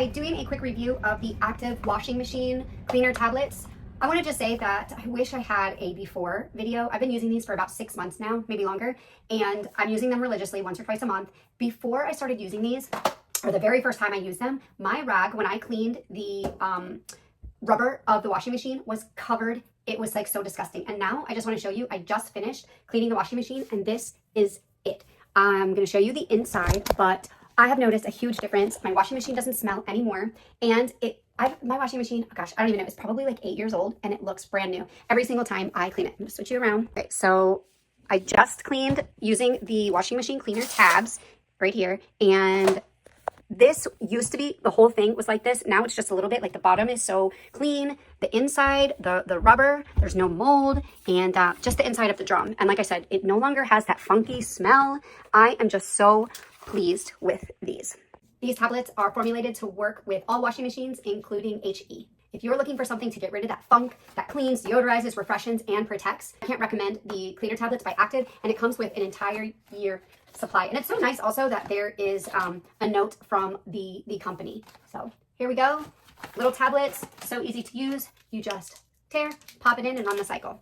Hi, doing a quick review of the Active Washing Machine Cleaner tablets. I want to just say that I wish I had a before video. I've been using these for about 6 months now, maybe longer, and I'm using them religiously once or twice a month. Before I started using these, or the very first time I used them, my rag, when I cleaned the rubber of the washing machine, was covered. It was like so disgusting. And now I just want to show you, I just finished cleaning the washing machine and this is it. I'm going to show you the inside, but I have noticed a huge difference. My washing machine doesn't smell anymore, and my washing machine, oh gosh, I don't even know, it's probably like 8 years old and it looks brand new every single time I clean it. I'm gonna switch you around. Okay, so I just cleaned using the washing machine cleaner tabs right here, and this used to be, the whole thing was like this. Now it's just a little bit, like the bottom is so clean. The inside, the rubber, there's no mold, and just the inside of the drum. And like I said, it no longer has that funky smell. I am just so pleased with these. These tablets are formulated to work with all washing machines, including HE. If you're looking for something to get rid of that funk, that cleans, deodorizes, refreshes, and protects, I can't recommend the Cleaner tablets by Active, and it comes with an entire year supply. And it's so nice also that there is a note from the company. So here we go. Little tablets, so easy to use. You just tear, pop it in, and run the cycle.